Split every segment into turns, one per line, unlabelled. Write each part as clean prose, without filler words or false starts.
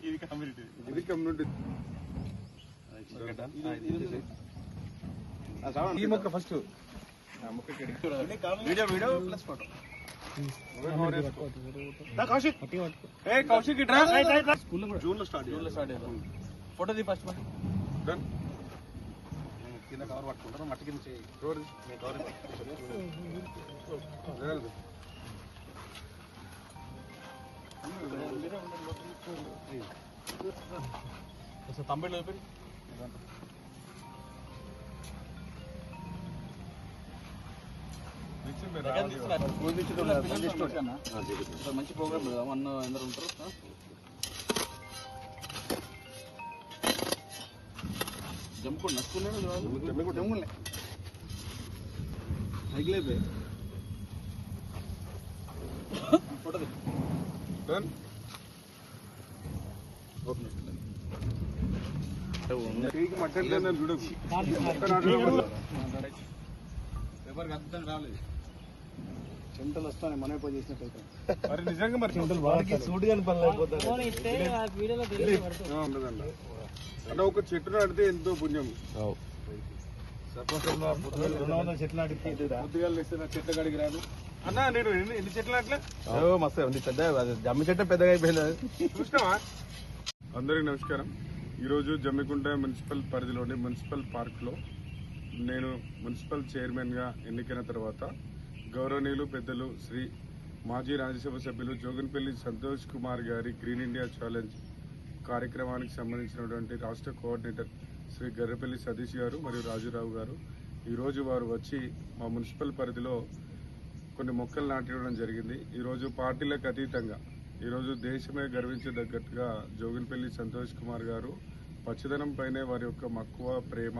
ఇది కమ్యూనిటీ ఈ మొక్క first video plus photo Kaushik June లో స్టార్ట్ ఫోటో ది ఫస్ట్ కింద కవర్ పట్టుకుంటారు మట్టి కింద తమిళ మంచి ప్రోగ్రామ్ అందరూ ఉంటారు జమ్ముకోండి నచ్చుకున్నాను హైగ్లే ఫోటో పేపర్కి అద్భుతంగా రాలేదు చెంటలు వస్తాయి మనమే పని చేసినట్టు మరి నిజంగా మరి చెంటలు వాడికి సూట్ కానీ పని లేకపోతే అంటే ఒక చెట్టు నాటితే ఎంతో పుణ్యం చెట్లు నాటితే చెట్ల కాడికి రాదు అన్నా నేను ఎన్ని చెట్లు నాట్లే మస్తు ఉంది పెద్ద జమ్మి చెట్టు పెద్దగా అయిపోయింది చూసినావా. అందరికీ నమస్కారం. ఈరోజు జమ్మికుంట మున్సిపల్ పరిధిలోని మున్సిపల్ పార్క్లో నేను మున్సిపల్ చైర్మన్గా ఎన్నికైన తర్వాత గౌరవనీయులు పెద్దలు శ్రీ మాజీ రాజ్యసభ సభ్యులు జోగిన్పల్లి సంతోష్ కుమార్ గారి గ్రీన్ ఇండియా ఛాలెంజ్ కార్యక్రమానికి సంబంధించినటువంటి రాష్ట్ర కోఆర్డినేటర్ శ్రీ గర్రెపల్లి సతీష్ గారు మరియు రాజురావు గారు ఈరోజు వారు వచ్చి మా మున్సిపల్ పరిధిలో కొన్ని మొక్కలు నాటివ్వడం జరిగింది. ఈరోజు పార్టీలకు అతీతంగా ఈరోజు దేశమే గర్వించదగ్గట్టుగా జోగిన్పల్లి సంతోష్ కుమార్ గారు పచ్చదనం పైనే వారి యొక్క మక్కువ ప్రేమ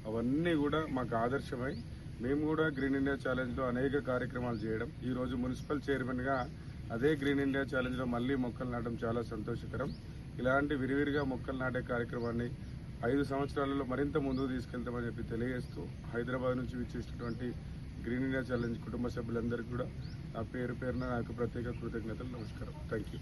అవన్నీ కూడా మాకు ఆదర్శమై మేము కూడా గ్రీన్ ఇండియా ఛాలెంజ్లో అనేక కార్యక్రమాలు చేయడం, ఈరోజు మున్సిపల్ చైర్మన్గా అదే గ్రీన్ ఇండియా ఛాలెంజ్లో మళ్ళీ మొక్కలు నాటడం చాలా సంతోషకరం. ఇలాంటి విరివిరిగా మొక్కలు నాటే కార్యక్రమాన్ని 5 సంవత్సరాలలో మరింత ముందుకు తీసుకెళ్తామని చెప్పి తెలియజేస్తూ హైదరాబాద్ నుంచి విచ్చేసినటువంటి గ్రీన్ ఇండియా ఛాలెంజ్ కుటుంబ సభ్యులందరికీ కూడా నా పేరున నాకు ప్రత్యేక కృతజ్ఞతలు. నమస్కారం. Thank you.